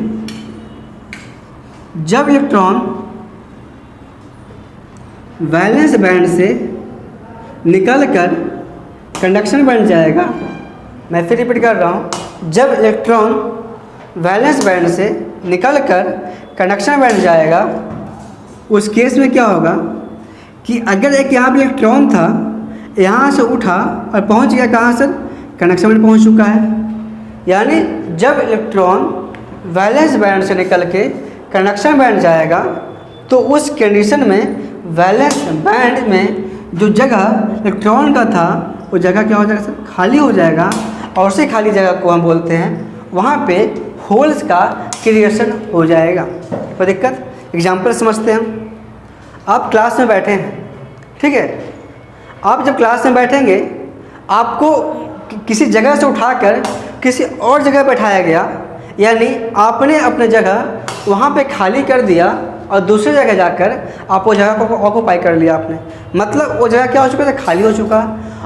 जब इलेक्ट्रॉन वैलेंस बैंड से निकलकर कंडक्शन बैंड जाएगा, मैं फिर रिपीट कर रहा हूँ, जब इलेक्ट्रॉन वैलेंस बैंड से निकलकर कंडक्शन बैंड जाएगा उस केस में क्या होगा कि अगर एक यहाँ पर इलेक्ट्रॉन था, यहाँ से उठा और पहुँच गया कहाँ सर, कंडक्शन बैंड पहुँच चुका है। यानी जब इलेक्ट्रॉन वैलेंस बैंड से निकल के कंडक्शन बैंड जाएगा तो उस कंडीशन में वैलेंस बैंड में जो जगह इलेक्ट्रॉन का था वो जगह क्या हो जाएगा सर, खाली हो जाएगा। और उसी खाली जगह को हम बोलते हैं, वहाँ पे होल्स का क्रिएशन हो जाएगा। कोई दिक्कत, एग्जाम्पल समझते हैं हम। आप क्लास में बैठे हैं, ठीक है। आप जब क्लास में बैठेंगे आपको किसी जगह से उठाकर किसी और जगह बैठाया गया, यानी आपने अपने जगह वहाँ पे खाली कर दिया और दूसरी जगह जाकर आप वो जगह को ऑक्यूपाई कर लिया आपने, मतलब वो जगह क्या हो चुका है, खाली हो चुका।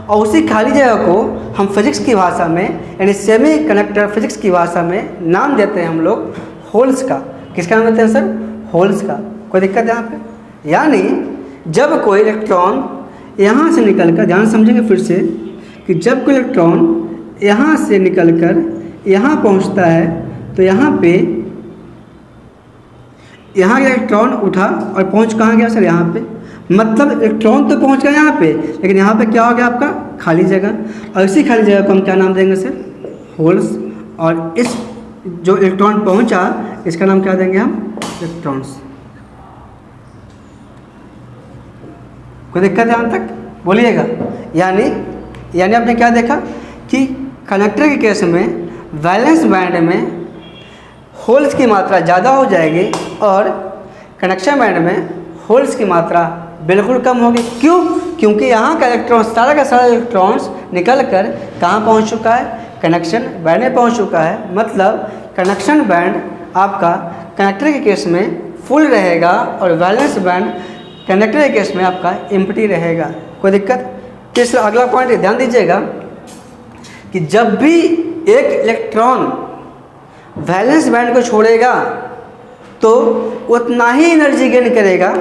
और उसी खाली जगह को हम फिजिक्स की भाषा में यानी सेमी कंडक्टर फिजिक्स की भाषा में नाम देते हैं हम लोग होल्स का। किसका नाम देते हैं सर? होल्स का। कोई दिक्कत है यहाँ पे? यानी जब कोई इलेक्ट्रॉन यहाँ से निकलकर, ध्यान समझेंगे फिर से, कि जब कोई इलेक्ट्रॉन यहाँ से निकलकर यहाँ पहुँचता है तो यहाँ पे यहाँ इलेक्ट्रॉन उठा और पहुँच कहाँ गया सर? यहाँ पे। मतलब इलेक्ट्रॉन तो पहुँच गया यहाँ पे, लेकिन यहाँ पे क्या हो गया आपका? खाली जगह। और इसी खाली जगह को हम क्या नाम देंगे सर? होल्स। और इस जो इलेक्ट्रॉन पहुँचा इसका नाम क्या देंगे हम? इलेक्ट्रॉन्स। कोई दिक्कत है यहाँ तक? बोलिएगा। यानी आपने क्या देखा कि कंडक्टर के केस में वैलेंस बैंड में होल्स की मात्रा ज़्यादा हो जाएगी और कंडक्शन बैंड में होल्स की मात्रा बिल्कुल कम होगी। क्यों? क्योंकि यहाँ का इलेक्ट्रॉन, सारा का सारा इलेक्ट्रॉन्स निकल कर कहाँ पहुँच चुका है? कंडक्शन बैंड में पहुँच चुका है। मतलब कंडक्शन बैंड आपका कंडक्टर के केस में फुल रहेगा और वैलेंस बैंड कंडक्टर के केस में आपका एम्प्टी रहेगा। कोई दिक्कत? तीसरा अगला पॉइंट ध्यान दीजिएगा कि जब भी एक इलेक्ट्रॉन वैलेंस बैंड को छोड़ेगा तो उतना ही एनर्जी गेन करेगा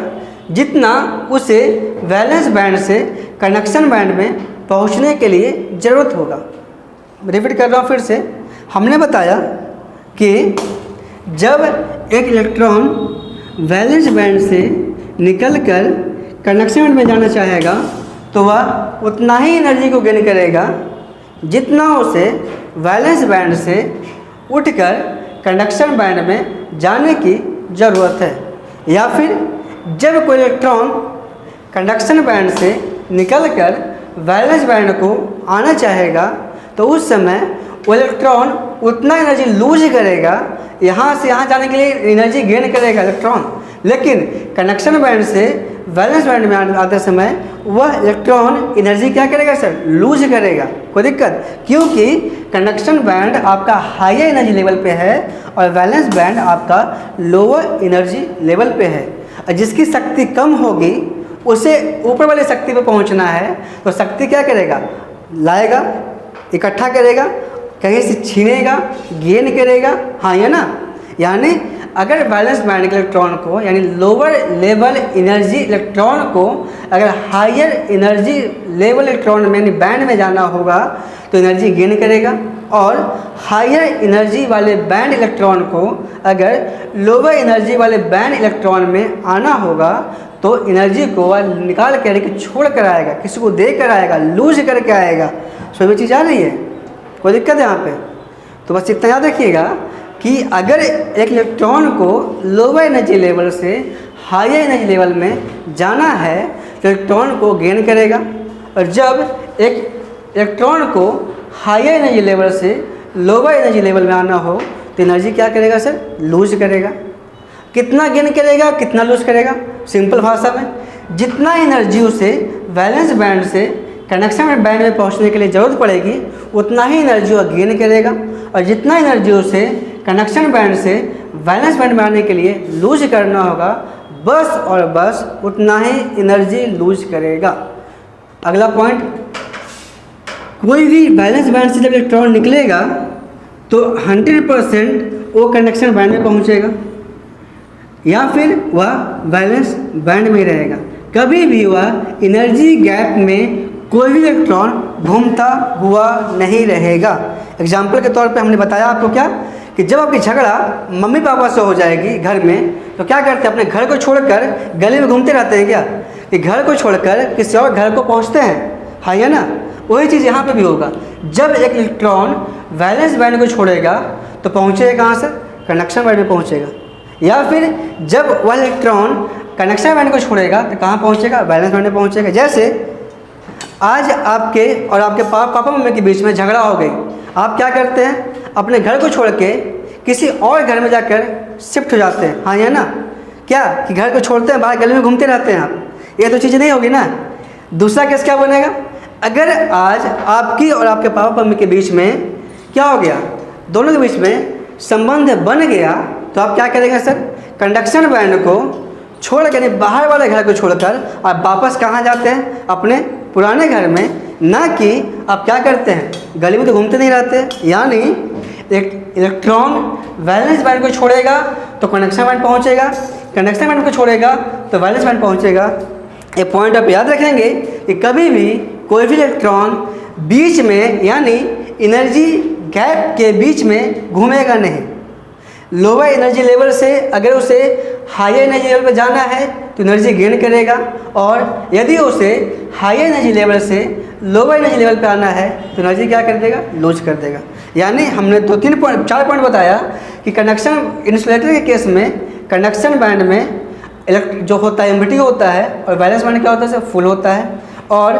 जितना उसे वैलेंस बैंड से कंडक्शन बैंड में पहुंचने के लिए ज़रूरत होगा। रिपीट कर रहा हूँ फिर से। हमने बताया कि जब एक इलेक्ट्रॉन वैलेंस बैंड से निकलकर कंडक्शन बैंड में जाना चाहेगा तो वह उतना ही एनर्जी को गेन करेगा जितना उसे वैलेंस बैंड से उठकर कंडक्शन बैंड में जाने की ज़रूरत है। या फिर जब कोई इलेक्ट्रॉन कंडक्शन बैंड से निकलकर वैलेंस बैंड को आना चाहेगा तो उस समय वो इलेक्ट्रॉन उतना एनर्जी लूज करेगा, यहाँ से यहाँ जाने के लिए एनर्जी गेन करेगा इलेक्ट्रॉन, लेकिन कंडक्शन बैंड से वैलेंस बैंड में आते समय वह इलेक्ट्रॉन एनर्जी क्या करेगा सर? लूज करेगा। कोई दिक्कत? क्योंकि कंडक्शन बैंड आपका हायर एनर्जी लेवल पे है और वैलेंस बैंड आपका लोअर एनर्जी लेवल पे है। और जिसकी शक्ति कम होगी उसे ऊपर वाली शक्ति पे पहुंचना है तो शक्ति क्या करेगा? लाएगा, इकट्ठा करेगा, कहीं से छीनेगा, गेन करेगा। हाँ या ना? यानी अगर वैलेंस बैंड के इलेक्ट्रॉन को यानी लोअर लेवल एनर्जी इलेक्ट्रॉन को अगर हायर एनर्जी लेवल इलेक्ट्रॉन में यानी बैंड में जाना होगा तो एनर्जी गेन करेगा, और हायर एनर्जी वाले बैंड इलेक्ट्रॉन को अगर लोअर एनर्जी वाले बैंड इलेक्ट्रॉन में आना होगा तो एनर्जी को वह निकाल कर के छोड़ कर आएगा, किसी को दे कर आएगा, लूज करके आएगा। सभी चीज़ आ रही है? कोई दिक्कत है यहाँ पे? तो बस इतना याद रखिएगा कि अगर एक इलेक्ट्रॉन को लोअर एनर्जी लेवल से हायर एनर्जी लेवल में जाना है तो इलेक्ट्रॉन को गेन करेगा, और जब एक इलेक्ट्रॉन को हायर एनर्जी लेवल से लोअर एनर्जी लेवल में आना हो तो एनर्जी क्या करेगा सर? लूज करेगा। कितना गेन करेगा, कितना लूज करेगा? सिंपल भाषा में जितना एनर्जी उसे वैलेंस बैंड से कंडक्शन बैंड में पहुंचने के लिए ज़रूरत पड़ेगी उतना ही एनर्जी वो गेन करेगा, और जितना एनर्जी उसे कंडक्शन बैंड से वैलेंस बैंड में आने के लिए लूज करना होगा बस और बस उतना ही एनर्जी लूज करेगा। अगला पॉइंट, कोई भी वैलेंस बैंड से जब इलेक्ट्रॉन निकलेगा तो 100% वो कंडक्शन बैंड में पहुंचेगा या फिर वह वैलेंस बैंड में रहेगा। कभी भी वह एनर्जी गैप में कोई भी इलेक्ट्रॉन घूमता हुआ नहीं रहेगा। एग्जाम्पल के तौर पे हमने बताया आपको क्या कि जब आपकी झगड़ा मम्मी पापा से हो जाएगी घर में तो क्या करते हैं? अपने घर को छोड़कर गली में घूमते रहते हैं क्या? कि घर को छोड़कर किसी और घर को पहुंचते हैं। हाँ या ना? वही चीज़ यहाँ पे भी होगा। जब एक इलेक्ट्रॉन वैलेंस बैंड को छोड़ेगा तो पहुँचेगा कहाँ से? कंडक्शन बैंड में पहुँचेगा। या फिर जब वह इलेक्ट्रॉन कंडक्शन बैंड को छोड़ेगा तो कहाँ पहुँचेगा? वैलेंस बैंड में पहुँचेगा। जैसे आज आपके और आपके पापा मम्मी के बीच में झगड़ा हो गई, आप क्या करते हैं? अपने घर को छोड़ के किसी और घर में जाकर शिफ्ट हो जाते हैं। हाँ या ना? क्या कि घर को छोड़ते हैं, बाहर गली में घूमते रहते हैं आप? ये तो चीज़ नहीं होगी ना। दूसरा केस क्या बनेगा? अगर आज आपकी और आपके पापा मम्मी के बीच में क्या हो गया, दोनों के बीच में संबंध बन गया तो आप क्या करेंगे सर? कंडक्शन बैंड को छोड़ के यानी बाहर वाले घर को छोड़कर आप वापस कहाँ जाते हैं? अपने पुराने घर में, ना कि आप क्या करते हैं, गली में तो घूमते नहीं रहते। यानी एक इलेक्ट्रॉन वैलेंस बैंड को छोड़ेगा तो कंडक्शन बैंड पहुंचेगा, कंडक्शन बैंड को छोड़ेगा तो वैलेंस बैंड पहुंचेगा। ये पॉइंट आप याद रखेंगे कि कभी भी कोई भी इलेक्ट्रॉन बीच में यानी एनर्जी गैप के बीच में घूमेगा नहीं। लोअर एनर्जी लेवल से अगर उसे हाई एनर्जी लेवल पर जाना है तो एनर्जी गेन करेगा, और यदि उसे हाई एनर्जी लेवल से लोअर एनर्जी लेवल पे आना है तो एनर्जी क्या कर देगा? लूज कर देगा। यानी हमने 4 पॉइंट बताया कि कंडक्शन इंसुलेटर के केस में कंडक्शन बैंड में जो होता है एम्प्टी होता है और वैलेंस बैंड क्या होता है? फुल होता है। और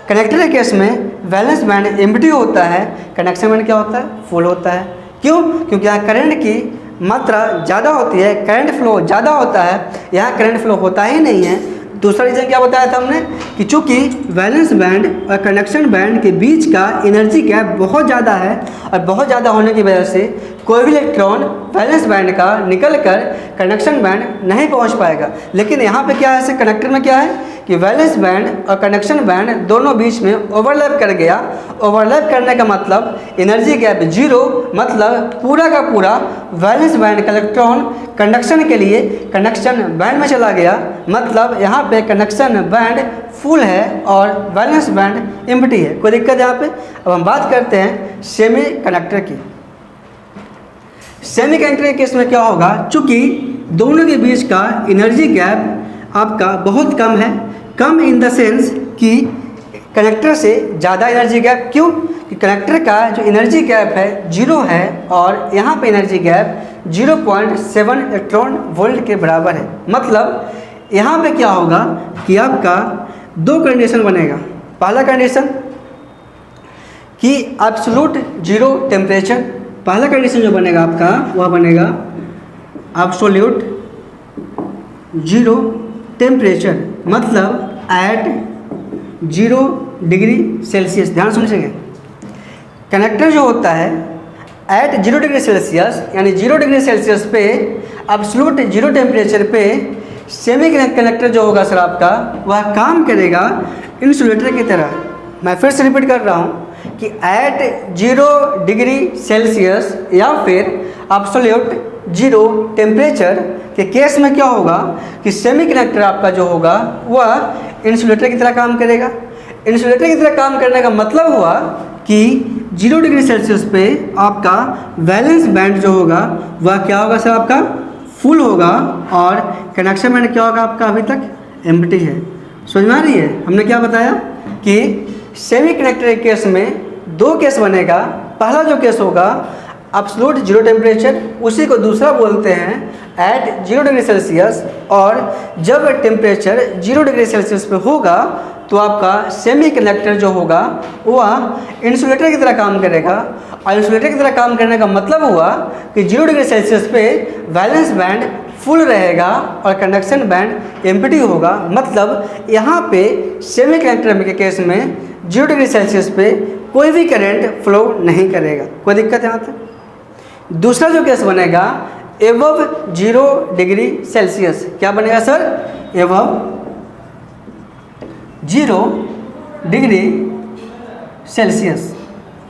कनेक्टर के केस में वैलेंस बैंड एम्प्टी होता है, कंडक्शन बैंड क्या होता है? फुल होता है। क्यों? क्योंकि यहाँ करंट की मात्रा ज़्यादा होती है, करंट फ्लो ज़्यादा होता है, यहाँ करंट फ्लो होता ही नहीं है। दूसरा रीज़न क्या बताया था हमने कि चूँकि वैलेंस बैंड और कंडक्शन बैंड के बीच का एनर्जी गैप बहुत ज़्यादा है, और बहुत ज़्यादा होने की वजह से कोई भी इलेक्ट्रॉन वैलेंस बैंड का निकल कर कंडक्शन बैंड नहीं पहुंच पाएगा। लेकिन यहाँ पे क्या है, कनेक्टर में क्या है कि वैलेंस बैंड और कंडक्शन बैंड दोनों बीच में ओवरलैप कर गया। ओवरलैप करने का मतलब एनर्जी गैप 0, मतलब पूरा का पूरा वैलेंस बैंड का इलेक्ट्रॉन कंडक्शन के लिए कंडक्शन बैंड में चला गया। मतलब यहाँ पे कंडक्शन बैंड फुल है और वैलेंस बैंड एम्प्टी है। कोई दिक्कत यहाँ पे? अब हम बात करते हैं सेमी कंडक्टर की। सेमी कंडक्टर के केस में क्या होगा? चूँकि दोनों के बीच का एनर्जी गैप आपका बहुत कम है, कम इन द सेंस कि कनेक्टर से ज़्यादा एनर्जी गैप। क्यों? कि कनेक्टर का जो एनर्जी गैप है 0 है, और यहाँ पे एनर्जी गैप 0.7 इलेक्ट्रॉन वोल्ट के बराबर है। मतलब यहाँ पे क्या होगा कि आपका 2 कंडीशन बनेगा। पहला कंडीशन कि एब्सोल्यूट 0 टेम्परेचर, पहला कंडीशन जो बनेगा आपका वह बनेगा एब्सोल्यूट 0 टेम्परेचर, मतलब एट 0 डिग्री सेल्सियस। ध्यान सुनिएगा, कनेक्टर जो होता है एट 0 डिग्री सेल्सियस यानी 0 डिग्री सेल्सियस पे एब्सोल्यूट 0 टेम्परेचर पे सेमी कंडक्टर जो होगा सर आपका वह काम करेगा इंसुलेटर की तरह। मैं फिर से रिपीट कर रहा हूँ कि एट 0 डिग्री सेल्सियस या फिर एब्सोल्यूट 0 टेम्परेचर के केस में क्या होगा कि सेमी कंडक्टर आपका जो होगा वह इंसुलेटर की तरह काम करेगा। इंसुलेटर की तरह काम करने का मतलब हुआ कि 0 डिग्री सेल्सियस पे आपका वैलेंस बैंड जो होगा वह क्या होगा सर? आपका फुल होगा, और कंडक्शन बैंड क्या होगा आपका? अभी तक एम्प्टी है। समझ में आ रही है? हमने क्या बताया कि सेमी कंडक्टर के केस में 2 केस बनेगा। पहला जो केस होगा एब्सोल्यूट 0 टेम्परेचर, उसी को दूसरा बोलते हैं एट 0 डिग्री सेल्सियस। और जब टेम्परेचर 0 डिग्री सेल्सियस पे होगा तो आपका सेमी कंडक्टर जो होगा वह इंसुलेटर की तरह काम करेगा। और इंसुलेटर की तरह काम करने का मतलब हुआ कि 0 डिग्री सेल्सियस पे वैलेंस बैंड फुल रहेगा और कंडक्शन बैंड एम्प्टी होगा। मतलब यहाँ पे सेमी कंडक्टर के केस में 0 डिग्री सेल्सियस पे कोई भी करंट फ्लो नहीं करेगा। कोई दिक्कत यहाँ तक? दूसरा जो केस बनेगा एबव 0 डिग्री सेल्सियस, क्या बनेगा सर? एबव 0 डिग्री सेल्सियस,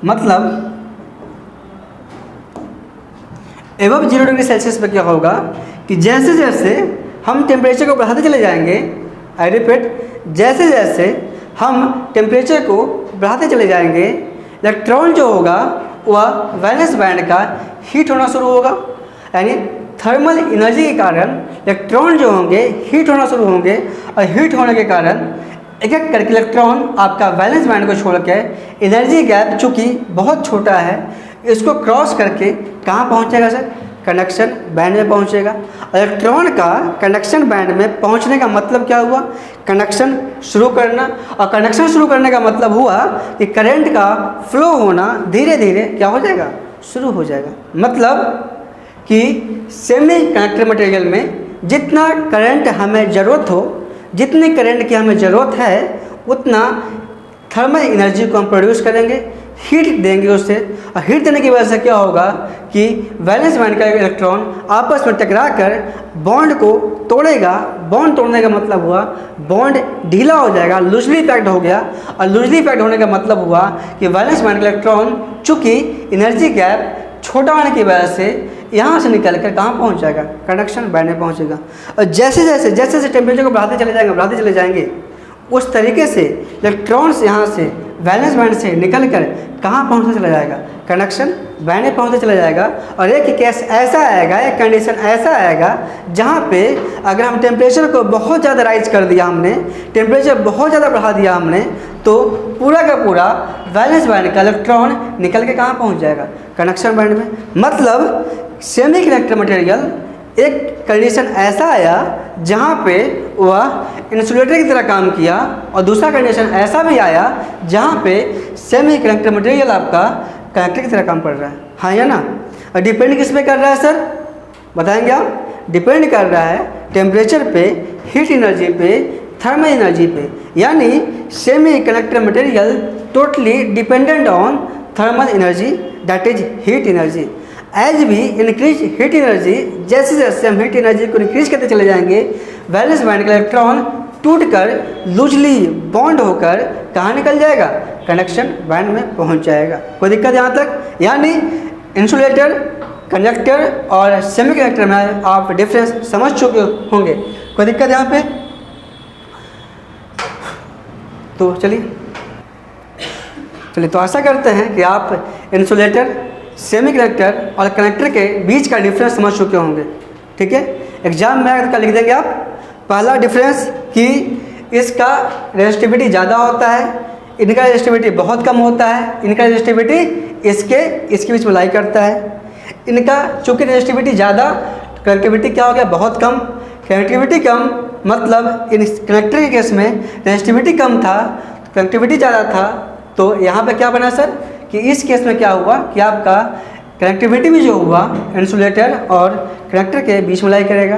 मतलब एबव 0 डिग्री सेल्सियस पे क्या होगा कि जैसे जैसे हम टेम्परेचर को बढ़ाते चले जाएंगे, आई रिपीट, जैसे जैसे हम टेम्परेचर को बढ़ाते चले जाएंगे, इलेक्ट्रॉन जो होगा वह वैलेंस बैंड का हीट होना शुरू होगा। यानी थर्मल एनर्जी के कारण इलेक्ट्रॉन जो होंगे हीट होना शुरू होंगे, और हीट होने के कारण एक एक करके इलेक्ट्रॉन आपका वैलेंस बैंड को छोड़ के एनर्जी गैप चूँकि बहुत छोटा है इसको क्रॉस करके कहाँ पहुँचेगा सर? कंडक्शन बैंड में पहुँचेगा। इलेक्ट्रॉन का कंडक्शन बैंड में पहुँचने का मतलब क्या हुआ? कंडक्शन शुरू करना। और कंडक्शन शुरू करने का मतलब हुआ कि करंट का फ्लो होना धीरे धीरे क्या हो जाएगा? शुरू हो जाएगा। मतलब कि सेमी कंडक्टर मटेरियल में जितना करंट हमें ज़रूरत हो, जितने करंट की हमें ज़रूरत है, उतना थर्मल एनर्जी को हम प्रोड्यूस करेंगे। हीट देंगे उससे, और हीट देने की वजह से क्या होगा कि वैलेंस बैंड का इलेक्ट्रॉन आपस में टकरा कर बॉन्ड को तोड़ेगा। बॉन्ड तोड़ने का मतलब हुआ बॉन्ड ढीला हो जाएगा, लूजली पैक्ड हो गया, और लूजली पैक्ड होने का मतलब हुआ कि वैलेंस बैंड का इलेक्ट्रॉन चूँकि एनर्जी गैप छोटा होने की वजह से यहाँ से निकल कर कहाँ पहुँच जाएगा, कंडक्शन बैंड में पहुँचेगा। और जैसे जैसे टेम्परेचर को बढ़ाते चले जाएंगे उस तरीके से इलेक्ट्रॉन्स यहाँ से वैलेंस बैंड से निकल कर कहाँ पहुँचते चला जाएगा, कंडक्शन बैंड में पहुँचते चला जाएगा। और एक केस ऐसा आएगा, एक कंडीशन ऐसा आएगा जहाँ पे अगर हम टेम्परेचर को बहुत ज़्यादा राइज कर दिया हमने, टेम्परेचर बहुत ज़्यादा बढ़ा दिया हमने, तो पूरा का पूरा वैलेंस बैंड का इलेक्ट्रॉन निकल के कहाँ पहुँच जाएगा, कंडक्शन बैंड में। मतलब सेमीकंडक्टर मटेरियल एक कंडीशन ऐसा आया जहाँ पे वह इंसुलेटर की तरह काम किया, और दूसरा कंडीशन ऐसा भी आया जहाँ पे सेमीकंडक्टर मटेरियल आपका कंडक्टर की तरह काम कर रहा है। हाँ या ना? और डिपेंड किस पे कर रहा है सर, बताएंगे आप? डिपेंड कर रहा है टेम्परेचर पे, हीट एनर्जी पे, थर्मल एनर्जी पे। यानी semiconductor material totally dependent on thermal energy, that is heat energy. As भी इंक्रीज हीट एनर्जी, जैसे जैसे हम हीट एनर्जी को इंक्रीज करते चले जाएंगे, वैलेंस बैंड का इलेक्ट्रॉन टूटकर लूजली बॉन्ड होकर कहाँ निकल जाएगा, कंडक्शन बैंड में पहुंच जाएगा। कोई दिक्कत यहाँ तक? यानी इंसुलेटर, कंडक्टर और सेमीकंडक्टर में आप डिफरेंस समझ चुके होंगे। कोई दिक्कत यहाँ पे? तो चलिए तो आशा करते हैं कि आप इंसुलेटर, सेमीकंडक्टर और कनेक्टर के बीच का डिफरेंस समझ चुके होंगे। ठीक है, एग्जाम में का लिख देंगे आप। पहला डिफरेंस कि इसका रेजिस्टिविटी ज़्यादा होता है, इनका रेजिस्टिविटी बहुत कम होता है। इनका रेजिस्टिविटी इसके बीच में लाई करता है। इनका चूँकि रेजिस्टिविटी ज़्यादा, कनेक्टिविटी क्या हो गया, बहुत कम। कनेक्टिविटी कम मतलब इन कनेक्टर के केस में रेजिस्टिविटी कम था, कनेक्टिविटी ज़्यादा था, तो यहाँ पे क्या बना सर कि इस केस में क्या हुआ कि आपका कनेक्टिविटी भी जो हुआ इंसुलेटर और कनेक्टर के बीच में लाई करेगा।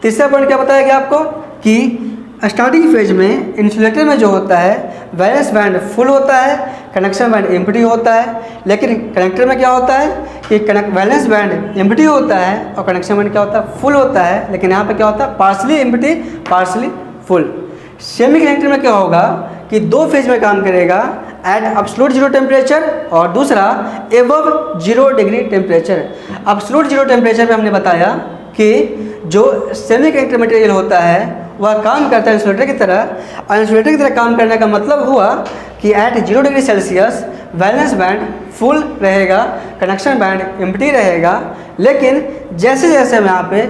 तीसरा पॉइंट क्या बताया गया आपको कि स्टार्टिंग फेज में इंसुलेटर में जो होता है वैलेंस बैंड फुल होता है, कंडक्शन बैंड एम्प्टी होता है। लेकिन कनेक्टर में क्या होता है कि वैलेंस बैंड एम्प्टी होता है और कंडक्शन बैंड क्या होता है, फुल होता है। लेकिन यहाँ पे क्या होता है, partially empty partially full. Semiconductor में क्या होगा कि दो फेज में काम करेगा, एट एब्सोल्यूट जीरो टेम्परेचर और दूसरा above 0 degree temperature. Absolute zero temperature पे हमने बताया कि जो सेमीकंडक्टर मटेरियल होता है वह काम करता है इंसुलेटर की तरह, और इंसुलेटर की तरह काम करने का मतलब हुआ कि at 0 degree Celsius valence band full रहेगा, कंडक्शन बैंड एम्प्टी रहेगा। लेकिन जैसे जैसे हम यहाँ पे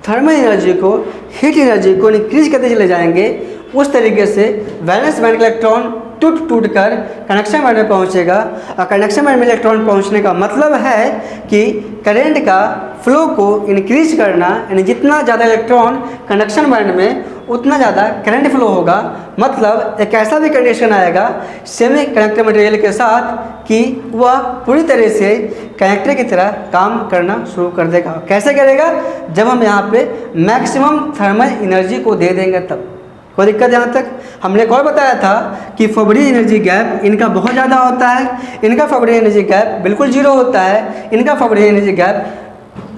थर्मल एनर्जी को, हीट एनर्जी को इंक्रीज करते चले जाएंगे, उस तरीके से वैलेंस बैंड का इलेक्ट्रॉन टूट कर कंडक्शन बैंड में पहुंचेगा। और कंडक्शन बैंड में इलेक्ट्रॉन पहुंचने का मतलब है कि करंट का फ्लो को इंक्रीज करना, यानी जितना ज़्यादा इलेक्ट्रॉन कंडक्शन बैंड में उतना ज़्यादा करंट फ्लो होगा। मतलब एक ऐसा भी कंडीशन आएगा सेमी कंडक्टर मटेरियल के साथ कि वह पूरी तरह से कनेक्टर की तरह काम करना शुरू कर देगा। कैसे करेगा? जब हम यहाँ पे मैक्सिमम थर्मल एनर्जी को दे देंगे तब। कोई दिक्कत यहाँ तक? हमने एक और बताया था कि फैब्रिक एनर्जी गैप इनका बहुत ज़्यादा होता है, इनका फैब्रिक एनर्जी गैप बिल्कुल जीरो होता है। इनका फैब्रिक एनर्जी गैप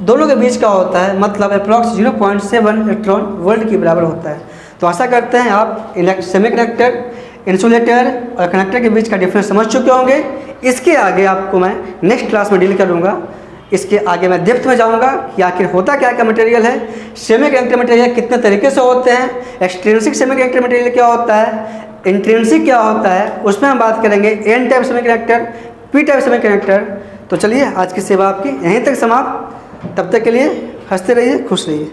दोनों के बीच का होता है, मतलब अप्रॉक्स 0.7 इलेक्ट्रॉन वोल्ट के बराबर होता है। तो आशा करते हैं आप सेमीकंडक्टर, इंसुलेटर और कनेक्टर के बीच का डिफरेंस समझ चुके होंगे। इसके आगे आपको मैं नेक्स्ट क्लास में डील करूँगा। इसके आगे मैं डेप्थ में जाऊंगा कि आखिर होता क्या क्या मटेरियल है, सेमीकंडक्टर मटेरियल कितने तरीके से होते हैं, एक्सट्रिंसिक सेमीकंडक्टर मटेरियल क्या होता है, इंट्रिंसिक क्या होता है, उसमें हम बात करेंगे। N type semiconductor, P type semiconductor. तो चलिए आज की सेवा आपकी यहीं तक समाप्त। तब तक के लिए हंसते रहिए, खुश रहिए।